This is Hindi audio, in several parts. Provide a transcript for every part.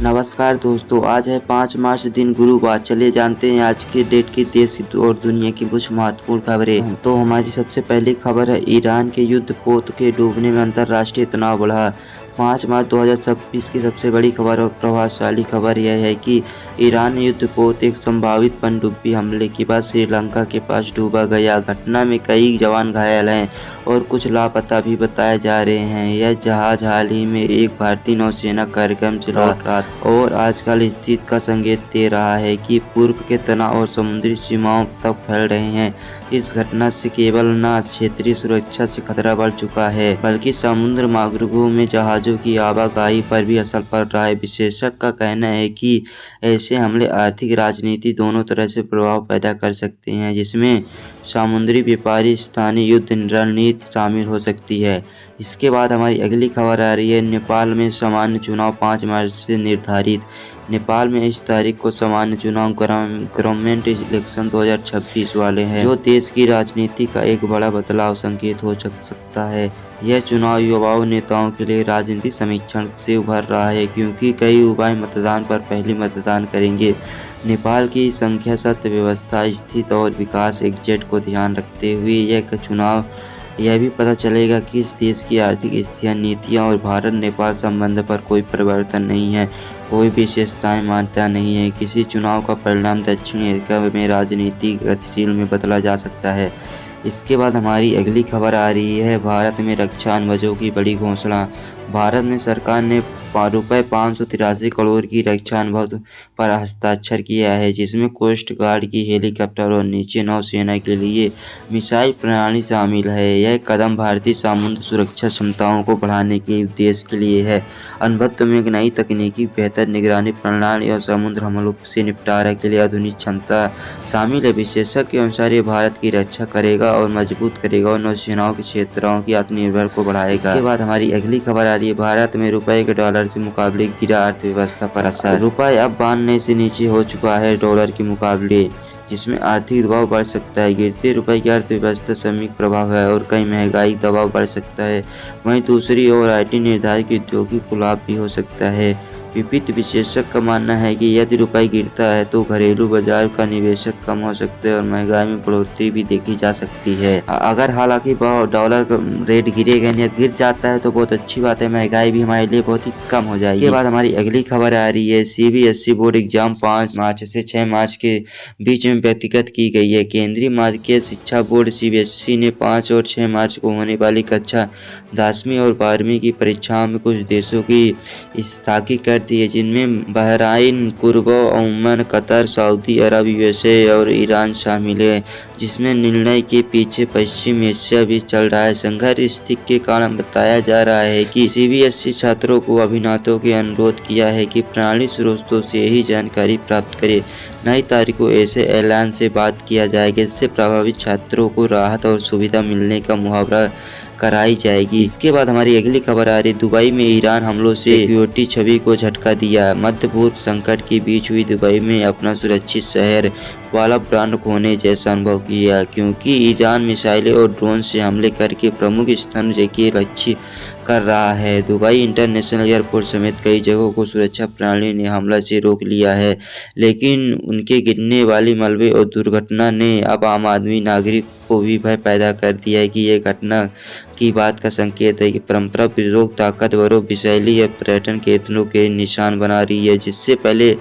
नमस्कार दोस्तों, आज है 5 मार्च दिन गुरुवार। चलिए जानते हैं आज के डेट की देश और दुनिया की कुछ महत्वपूर्ण खबरें। तो हमारी सबसे पहली खबर है, ईरान के युद्धपोत के डूबने में अंतर्राष्ट्रीय तनाव बढ़ा। 5 मार्च 2026 की सबसे बड़ी खबर और प्रभावशाली खबर यह है कि ईरान युद्धपोत एक संभावित पनडुब्बी हमले के बाद श्रीलंका के पास डूबा गया। घटना में कई जवान घायल हैं और कुछ लापता भी बताए जा रहे हैं। यह जहाज हाल ही में एक भारतीय नौसेना कार्यक्रम से लौट रहा था और आजकल स्थिति का संकेत दे रहा है कि पूर्व के तनाव और समुद्री सीमाओं तक फैल रहे हैं। इस घटना से केवल न क्षेत्रीय सुरक्षा से खतरा बढ़ चुका है, बल्कि समुद्र मार्गों में जहाजों की आवाजाही पर भी असर पड़ रहा है। विशेषज्ञ का कहना है कि ऐसे हमले आर्थिक राजनीति दोनों तरह से प्रभाव पैदा कर सकते हैं, जिसमें समुद्री व्यापारी स्थानीय युद्ध रणनीति शामिल हो सकती है। इसके बाद हमारी अगली खबर आ रही है, नेपाल में सामान्य चुनाव 5 मार्च से निर्धारित। नेपाल में इस तारीख को सामान्य चुनाव गवर्नमेंट इलेक्शन 2026 वाले हैं, जो देश की राजनीति का एक बड़ा बदलाव संकेत हो सकता है। यह चुनाव युवाओं नेताओं के लिए राजनीतिक समीक्षण से उभर रहा है, क्योंकि कई युवाएं मतदान पर पहले मतदान करेंगे। नेपाल की संख्या सत्य व्यवस्था स्थिति और विकास एजेंडा को ध्यान रखते हुए यह चुनाव यह भी पता चलेगा कि इस देश की आर्थिक स्थितियाँ, नीतियाँ और भारत नेपाल संबंध पर कोई परिवर्तन नहीं है, कोई विशेषताएं मान्यता नहीं है। किसी चुनाव का परिणाम दक्षिण अफ्रीका में राजनीतिक गतिशील में बदला जा सकता है। इसके बाद हमारी अगली खबर आ रही है, भारत में रक्षा अनुबंधों की बड़ी घोषणा। भारत में सरकार ने ₹583 करोड़ की रक्षा अनुबंध पर हस्ताक्षर किया है, जिसमें कोस्ट गार्ड की हेलीकॉप्टर और नीचे नौसेना के लिए मिसाइल प्रणाली शामिल है। यह कदम भारतीय समुद्र सुरक्षा क्षमताओं को बढ़ाने के उद्देश्य के लिए है। अनुबंध में एक नई तकनीकी, बेहतर निगरानी प्रणाली और समुद्र हमलों से निपटारा के लिए आधुनिक क्षमता शामिल है। विशेषज्ञ के अनुसार ये भारत की रक्षा करेगा और मजबूत करेगा और नौसेनाओं के क्षेत्रों की आत्मनिर्भर को बढ़ाएगा। इसके बाद हमारी अगली खबर आ रही है, भारत में रुपए के डॉलर से मुकाबले गिरा अर्थव्यवस्था पर असर। रुपए अब 92 से नीचे हो चुका है डॉलर के मुकाबले, जिसमें आर्थिक दबाव बढ़ सकता है। गिरते रुपए की अर्थव्यवस्था सामयिक प्रभाव है और कई महंगाई दबाव बढ़ सकता है। वहीं दूसरी ओर IT निर्धारित उद्योगों को लाभ भी हो सकता है। वित्त विशेषज्ञ का मानना है कि यदि रुपए गिरता है तो घरेलू बाजार का निवेश कम हो सकता है और महंगाई में बढ़ोतरी भी देखी जा सकती है। अगर हालांकि डॉलर का रेट गिरेगा या गिर जाता है तो बहुत अच्छी बात है, महंगाई भी हमारे लिए बहुत ही कम हो जाएगी। इसके बाद हमारी अगली खबर आ रही है, CBSE बोर्ड एग्जाम 5 मार्च से 6 मार्च के बीच में व्यक्तिगत की गई है। केंद्रीय माध्यमिक शिक्षा बोर्ड CBSE ने 5 और 6 मार्च को होने वाली कक्षा 10वीं और 12वीं की परीक्षाओं में कुछ देशों की स्थगित कर दी है, जिनमें बहराइन, कुर्ब, ओमान, कतर, सऊदी अरब, USA और ईरान शामिल है। जिसमें निर्णय के पीछे पश्चिम एशिया भी चल रहा है। संघर्ष स्थिति के कारण बताया जा रहा है कि CBSE छात्रों को अभिभावकों के अनुरोध किया है कि प्रणाली स्रोतों से ही जानकारी प्राप्त करें। नई तारीख को ऐसे ऐलान से बात किया जाएगा, जिससे प्रभावित छात्रों को राहत और सुविधा मिलने का मुहावरा कराई जाएगी। इसके बाद हमारी अगली खबर आ रही, दुबई में ईरान हमलों से सिक्योरिटी छवि को झटका दिया। मध्य पूर्व संकट के बीच हुई दुबई में अपना सुरक्षित शहर वाला ब्रांड खोने जैसा अनुभव किया, क्योंकि ईरान मिसाइलें और ड्रोन से हमले करके प्रमुख स्थानों के लक्ष्य कर रहा है। दुबई इंटरनेशनल एयरपोर्ट समेत कई जगहों को सुरक्षा प्रणाली ने हमला से रोक लिया है, लेकिन उनके गिरने वाली मलबे और दुर्घटना ने अब आम आदमी नागरिक को भी भय पैदा कर दिया है कि यह घटना की बात का संकेत है कि परंपरा विरोध ताकतवरों मिसाइली या पर्यटन केंद्रों के निशान बना रही है, जिससे पहले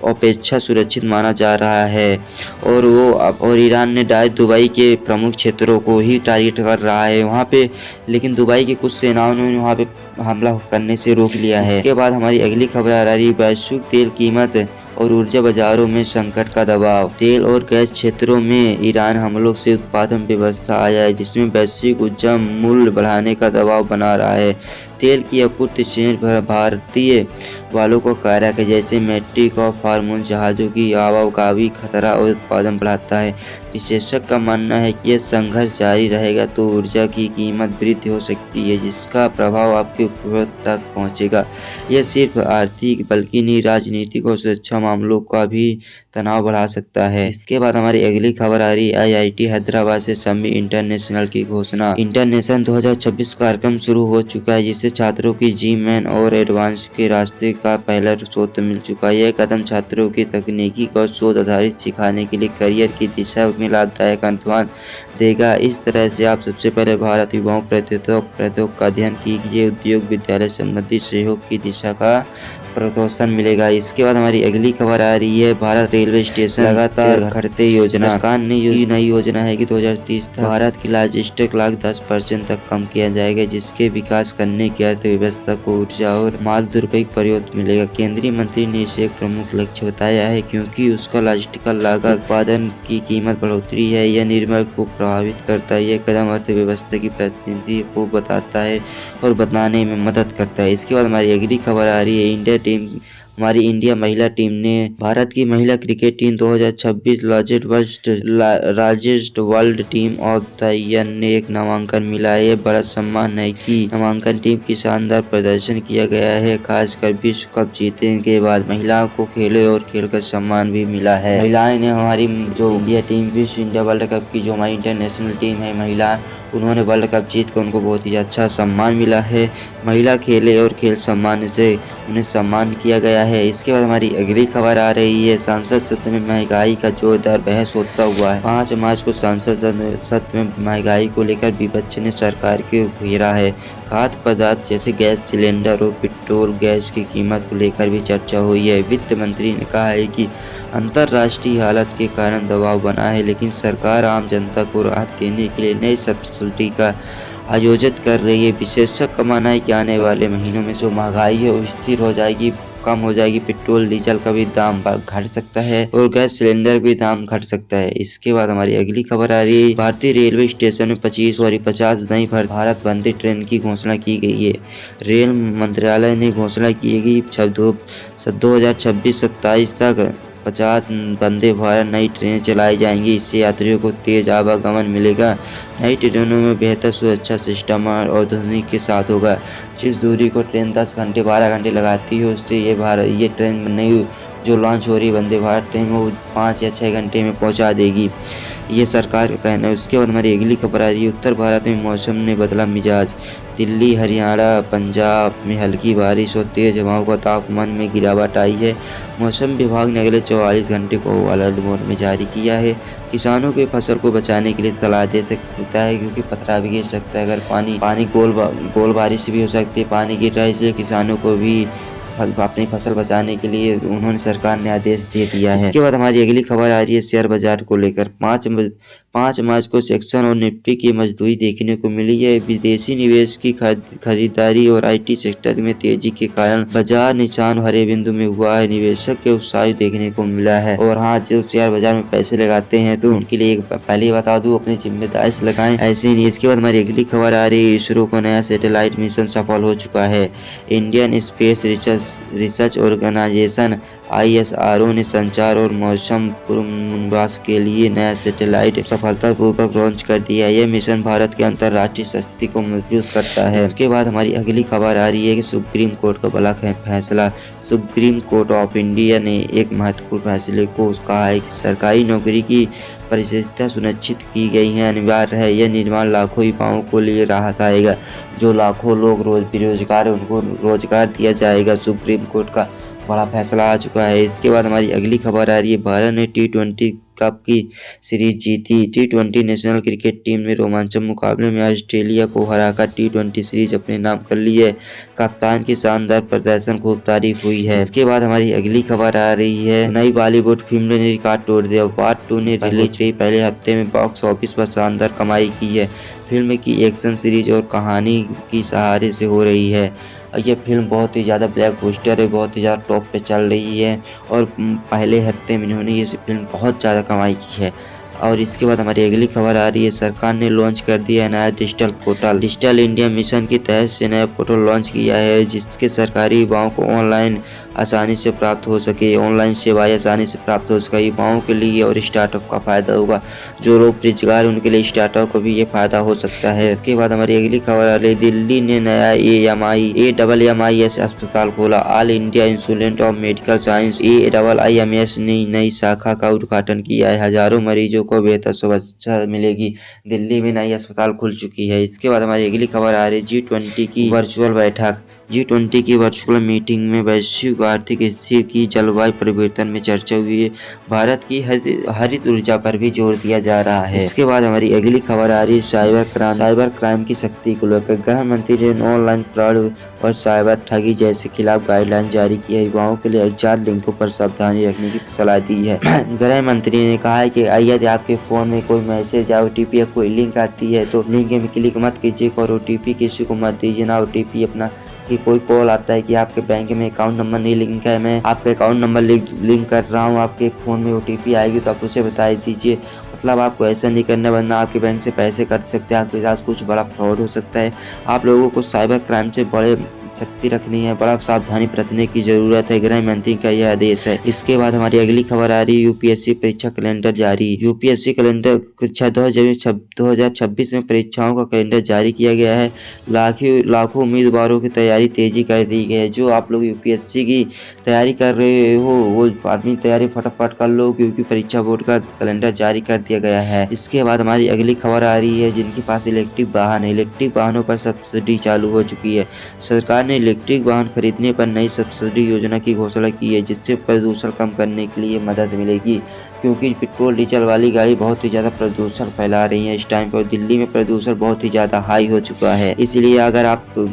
अपेक्षा सुरक्षित माना जा रहा है। और ईरान ने दुबई के प्रमुख क्षेत्रों को ही टारगेट कर रहा है वहाँ पे, लेकिन दुबई की कुछ सेनाओं ने वहाँ पे हमला करने से रोक लिया है। इसके बाद हमारी अगली खबर आ रही है, वैश्विक तेल कीमत और ऊर्जा बाजारों में संकट का दबाव। तेल और गैस क्षेत्रों में ईरान हमलों से उत्पादन व्यवस्था आया है, जिसमें वैश्विक ऊर्जा मूल्य बढ़ाने का दबाव बना रहा है। तेल की आपूर्ति चीन भारतीय वालों को कारक है, जैसे मैट्रिक और फार्मूल जहाज़ों की आवाजाही खतरा और उत्पादन बढ़ाता है। विशेषज्ञ का मानना है कि यह संघर्ष जारी रहेगा तो ऊर्जा की कीमत वृद्धि हो सकती है, जिसका प्रभाव आपके उपभोक्ता तक पहुंचेगा। यह सिर्फ आर्थिक बल्कि नहीं, राजनीतिक और सुरक्षा मामलों का भी तनाव बढ़ा सकता है। इसके बाद हमारी अगली खबर आ रही है, IIT हैदराबाद से शम्मी इंटरनेशनल की घोषणा। इंटरनेशनल 2026 कार्यक्रम शुरू हो चुका है, जिससे छात्रों की GMAN और एडवांस के रास्ते का पहला शोध मिल चुका है। यह कदम छात्रों की तकनीकी और शोध आधारित सिखाने के लिए करियर की दिशा में लाभदायक अनुमान देगा। इस तरह से आप सबसे पहले भारत युवाओं प्रौद्योगिक का अध्ययन कीजिए, उद्योग विद्यालय संबंधी सहयोग की दिशा का प्रोत्साहन मिलेगा। इसके बाद हमारी अगली खबर आ रही है, भारत रेलवे स्टेशन लगातार घटते योजना। सरकार ने नई योजना है कि 2030 तक भारत की लॉजिस्टिक लाग 10% तक कम किया जाएगा, जिसके विकास करने की अर्थव्यवस्था को ऊर्जा और माल दुरुपयोग प्रयोग मिलेगा। केंद्रीय मंत्री ने इसे एक प्रमुख लक्ष्य बताया है, क्योंकि उसका लॉजिस्टिकल लागत उत्पादन की कीमत बढ़ोतरी है। यह निर्माण को प्रभावित करता है। यह कदम अर्थव्यवस्था की प्रतिनिधि को बताता है और बताने में मदद करता है। इसके बाद हमारी अगली खबर आ रही है, हमारी इंडिया महिला टीम ने भारत की महिला cricket team 2026 largest world team of the year ने एक नामांकन मिला है। यह बड़ा सम्मान है कि नामांकन टीम की शानदार प्रदर्शन किया गया है, खासकर विश्व कप जीतने के बाद। महिलाओं को खेलों और खेल का सम्मान भी मिला है। महिलाएं ने हमारी जो इंडिया टीम विश्व इंडिया वर्ल्ड कप की जो हमारी इंटरनेशनल टीम है महिला, उन्होंने वर्ल्ड कप जीत कर उनको बहुत ही अच्छा सम्मान मिला है। महिला खेले और खेल सम्मान से उन्हें सम्मान किया गया है। इसके बाद हमारी अगली खबर आ रही है, संसद सत्र में महंगाई का जोरदार बहस होता हुआ है। 5 मार्च को संसद सत्र में महंगाई को लेकर विपक्ष ने सरकार को घेरा है। खाद्य पदार्थ जैसे गैस सिलेंडर और पेट्रोल गैस की कीमत को लेकर भी चर्चा हुई है। वित्त मंत्री ने कहा है कि अंतर्राष्ट्रीय हालत के कारण दबाव बना है, लेकिन सरकार आम जनता को राहत देने के लिए नई सब्सिडी का आयोजित कर रही है। विशेषज्ञ का मानना है कि आने वाले महीनों में जो महंगाई है वो स्थिर हो जाएगी, कम हो जाएगी। पेट्रोल डीजल का भी दाम घट सकता है और गैस सिलेंडर भी दाम घट सकता है। इसके बाद हमारी अगली खबर आ रही है, भारतीय रेलवे स्टेशन में 50 नई भारत वंदे ट्रेन की घोषणा की गई है। रेल मंत्रालय ने घोषणा की है कि 2026-27 तक 50 वंदे भारत नई ट्रेनें चलाई जाएंगी। इससे यात्रियों को तेज आवागमन मिलेगा। नई ट्रेनों में बेहतर सुरक्षा सिस्टम और आधुनिक के साथ होगा। जिस दूरी को ट्रेन 10 घंटे 12 घंटे लगाती है, उससे ये ट्रेन नई जो लॉन्च हो रही है वंदे भारत ट्रेन वो 5 या 6 घंटे में पहुंचा देगी, ये सरकार का कहना है। उसके बाद हमारी अगली खबर आ रही है, उत्तर भारत में मौसम ने बदला मिजाज। दिल्ली, हरियाणा, पंजाब में हल्की बारिश और तेज हवाओं का तापमान में गिरावट आई है। मौसम विभाग ने अगले 44 घंटे को अलर्ट मोड में जारी किया है। किसानों के फसल को बचाने के लिए सलाह दे सकता है, क्योंकि पथरा भी गिर सकता है। अगर पानी गोल बारिश भी हो सकती है, पानी गिर रहा है, इसलिए किसानों को भी अपनी फसल बचाने के लिए उन्होंने सरकार ने आदेश दे दिया है। इसके बाद हमारी अगली खबर आ रही है शेयर बाजार को लेकर। 5 मार्च को सेक्शन और निफ्टी की मजबूती देखने को मिली है। विदेशी निवेश की खरीदारी और आईटी सेक्टर में तेजी के कारण बाजार निशान हरे बिंदु में हुआ है। निवेशक के उत्साह देखने को मिला है। और हाँ, जो शेयर बाजार में पैसे लगाते हैं तो उनके लिए पहले ही बता दूं, अपनी जिम्मेदारी से लगाएं, ऐसे ही नहीं। इसके बाद हमारी अगली खबर आ रही है, इसरो को नया सैटेलाइट मिशन सफल हो चुका है। Indian space research organisation ISRO ने संचार और मौसम पूर्वानुमान के लिए नया सैटेलाइट सफलतापूर्वक लॉन्च कर दिया है। यह मिशन भारत के अंतर्राष्ट्रीय शक्ति को मजबूत करता है। उसके बाद हमारी अगली खबर आ रही है कि सुप्रीम कोर्ट का बड़ा फैसला। सुप्रीम कोर्ट ऑफ इंडिया ने एक महत्वपूर्ण फैसले को कहा है कि सरकारी नौकरी की परिस्थितियाँ सुनिश्चित की गई हैं, अनिवार्य है। यह निर्माण लाखों युवाओं को लिए राहत आएगा। जो लाखों लोग बेरोजगार है उनको रोजगार दिया जाएगा। सुप्रीम कोर्ट का बड़ा फैसला आ चुका है। इसके बाद हमारी अगली खबर आ रही है, भारत ने T20 कप की सीरीज जीती। T20 नेशनल क्रिकेट टीम ने रोमांचक मुकाबले में ऑस्ट्रेलिया को हराकर T20 सीरीज अपने नाम कर ली है। कप्तान की शानदार प्रदर्शन खूब तारीफ हुई है। इसके बाद हमारी अगली खबर आ रही है, नई बॉलीवुड फिल्म ने रिकॉर्ड तोड़ दिया। पार्ट 2 ने रिलीज के पहले हफ्ते में बॉक्स ऑफिस पर शानदार कमाई की है। फिल्म की एक्शन सीरीज और कहानी की सहारे से हो रही है। ये फिल्म बहुत ही ज़्यादा ब्लॉकबस्टर है, बहुत ही ज़्यादा टॉप पे चल रही है और पहले हफ्ते में इन्होंने ये फिल्म बहुत ज़्यादा कमाई की है। और इसके बाद हमारी अगली खबर आ रही है, सरकार ने लॉन्च कर दिया है नया digital portal. Digital India mission के तहत से नया पोर्टल लॉन्च किया है, जिसके सरकारी युवाओं को ऑनलाइन आसानी से प्राप्त हो सके। ऑनलाइन सेवाएं आसानी से प्राप्त हो सके युवाओं के लिए और स्टार्टअप का फायदा होगा। जो लोग बेरोजगार उनके लिए स्टार्टअप को भी ये फायदा हो सकता है। इसके बाद हमारी अगली खबर आ रही, दिल्ली ने नया AMIS अस्पताल खोला। All India institute of medical science AIIMS ने नई शाखा का उद्घाटन किया है। हजारों मरीजों को बेहतर सुविधा मिलेगी। दिल्ली में नई अस्पताल खुल चुकी है। इसके बाद हमारी अगली खबर आ रही, G20 की वर्चुअल बैठक। G20 की वर्चुअल मीटिंग में वैश्विक आर्थिक स्थिति की जलवायु परिवर्तन में चर्चा हुई है। भारत की हरित ऊर्जा पर भी जोर दिया जा रहा है। इसके बाद हमारी अगली खबर आ रही है साइबर क्राइम की शक्ति को लेकर। गृह मंत्री ने ऑनलाइन फ्रॉड और साइबर ठगी जैसे खिलाफ गाइडलाइन जारी की है। युवाओं के लिए अज्ञात लिंकों पर सावधानी रखने की सलाह दी है। गृह मंत्री ने कहा है कि यदि आपके फोन में कोई मैसेज या OTP या कोई लिंक आती है तो लिंक में क्लिक मत कीजिए और OTP किसी को मत दीजिए। ना OTP अपना कि कोई कॉल आता है कि आपके बैंक में अकाउंट नंबर नहीं लिंक है, मैं आपका अकाउंट नंबर लिंक कर रहा हूँ, आपके फ़ोन में OTP आएगी तो आप उसे बता दीजिए। मतलब आपको ऐसा नहीं करना, वरना आपके बैंक से पैसे कट सकते हैं, आपके साथ कुछ बड़ा फ्रॉड हो सकता है। आप लोगों को साइबर क्राइम से बड़े सख्ती रखनी है, बड़ा सावधानी बरतने की जरूरत है। गृह मंत्री का यह आदेश है। इसके बाद हमारी अगली खबर आ रही है UPSC परीक्षा कैलेंडर जारी। UPSC कैलेंडर परीक्षा 2026 में परीक्षाओं का कैलेंडर जारी किया गया है। लाखों उम्मीदवारों की तैयारी तेजी कर दी गई है। जो आप लोग UPSC की तैयारी कर रहे हो वो अपनी तैयारी फटाफट कर लो, क्योंकि परीक्षा बोर्ड का कैलेंडर जारी कर दिया गया है। इसके बाद हमारी अगली खबर आ रही है जिनके पास इलेक्ट्रिक वाहन है, इलेक्ट्रिक वाहनों पर सब्सिडी चालू हो चुकी है। सरकार ने इलेक्ट्रिक वाहन खरीदने पर नई सब्सिडी योजना की घोषणा की है, जिससे प्रदूषण कम करने के लिए मदद मिलेगी, क्योंकि पेट्रोल डीजल वाली गाड़ी बहुत ही ज़्यादा प्रदूषण फैला रही है इस टाइम पर। दिल्ली में प्रदूषण बहुत ही ज़्यादा हाई हो चुका है। इसलिए अगर आप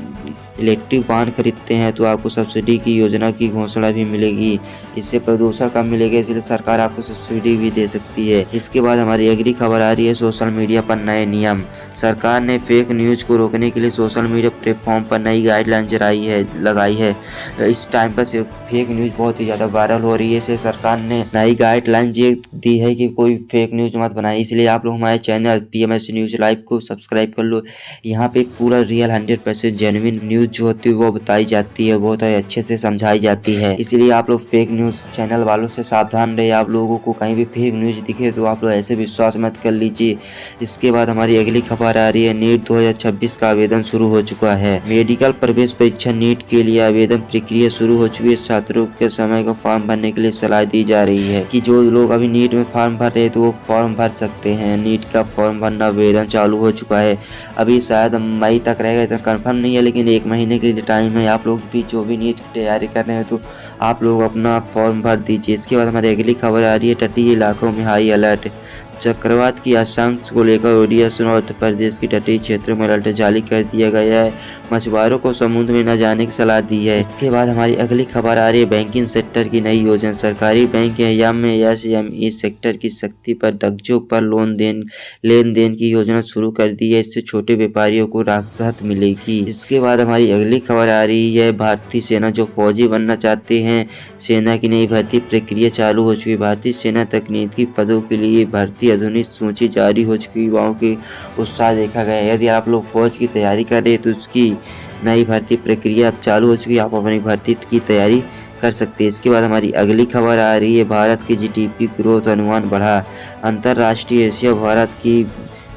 इलेक्ट्रिक वाहन खरीदते हैं तो आपको सब्सिडी की योजना की घोषणा भी मिलेगी। इससे प्रदूषण कम मिलेगा, इसलिए सरकार आपको सब्सिडी भी दे सकती है। इसके बाद हमारी अगली खबर आ रही है सोशल मीडिया पर नए नियम। सरकार ने फेक न्यूज को रोकने के लिए सोशल मीडिया प्लेटफॉर्म पर नई गाइडलाइन लगाई है। इस टाइम पर फेक न्यूज बहुत ही ज़्यादा वायरल हो रही है, इसलिए सरकार ने नई गाइडलाइन ये दी है कि कोई फेक न्यूज मत बनाए। इसलिए आप लोग हमारे चैनल PMS न्यूज लाइव को सब्सक्राइब कर लो। यहाँ पे पूरा रियल 100% जेन्युइन न्यूज जो होती है वो बताई जाती है, बहुत अच्छे से समझाई जाती है। इसलिए आप लोग फेक न्यूज चैनल वालों से सावधान रहे। आप लोगों को कहीं भी फेक न्यूज दिखे तो आप लोग ऐसे विश्वास मत कर लीजिए। इसके बाद हमारी अगली खबर आ रही है नीट 2026 का आवेदन शुरू हो चुका है। मेडिकल प्रवेश परीक्षा नीट के लिए आवेदन प्रक्रिया शुरू हो चुकी है। छात्रों के समय का फॉर्म भरने के लिए सलाह दी जा रही है कि जो लोग अभी नीट में फॉर्म भर रहे हैं तो वो फॉर्म भर सकते हैं। नीट का फॉर्म भरना आवेदन चालू हो चुका है। अभी शायद मई तक रहेगा, इतना कंफर्म नहीं है, लेकिन 1 महीने के लिए टाइम है। आप लोग भी जो भी नीट की तैयारी कर रहे हैं तो आप लोग अपना फॉर्म भर दीजिए। इसके बाद हमारी अगली खबर आ रही है तटीय इलाकों में हाई अलर्ट। चक्रवात की आशंका को लेकर ओडिशा और उत्तर प्रदेश के तटीय क्षेत्रों में अलर्ट जारी कर दिया गया है। मछुआरों को समुद्र में न जाने की सलाह दी है। इसके बाद हमारी अगली खबर आ रही है बैंकिंग सेक्टर की नई योजना। सरकारी बैंक में SME सेक्टर की शक्ति पर दक्षों पर लेन देन की योजना शुरू कर दी है। इससे छोटे व्यापारियों को राहत मिलेगी। इसके बाद हमारी अगली खबर आ रही है भारतीय सेना जो फौजी बनना चाहते हैं, सेना की नई भर्ती प्रक्रिया चालू हो चुकी है। भारतीय सेना तकनीकी पदों के लिए भर्ती आधुनिक सूची जारी हो चुकी है। युवाओं के उत्साह देखा गया है। यदि आप लोग फौज की तैयारी कर रहे हैं तो उसकी नई भर्ती प्रक्रिया अब चालू हो चुकी है। आप अपनी भर्ती की तैयारी कर सकते हैं। इसके बाद हमारी अगली खबर आ रही है भारत की GDP ग्रोथ अनुमान बढ़ा। अंतर्राष्ट्रीय एशिया भारत की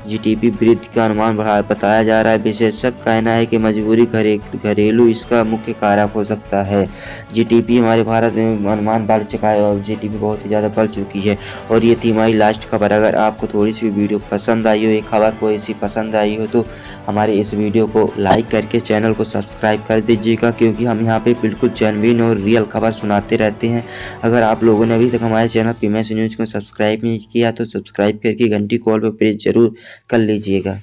GDP वृद्धि का अनुमान बताया जा रहा है। विशेषज्ञ कहना है कि मजबूरी घरेलू इसका मुख्य कारक हो सकता है। GDP हमारे भारत में अनुमान बढ़ चुका है और GDP बहुत ही ज़्यादा बढ़ चुकी है। और ये थी हमारी लास्ट खबर। अगर आपको थोड़ी सी वीडियो पसंद आई हो, ये खबर कोई सी पसंद आई हो तो हमारे इस वीडियो को लाइक करके चैनल को सब्सक्राइब कर दीजिएगा, क्योंकि हम यहाँ पे बिल्कुल जेन्युइन और रियल खबर सुनाते रहते हैं। अगर आप लोगों ने अभी तक हमारे चैनल PMS न्यूज़ को सब्सक्राइब नहीं किया तो सब्सक्राइब करके घंटी कॉल पर प्रेस जरूर कर लीजिएगा।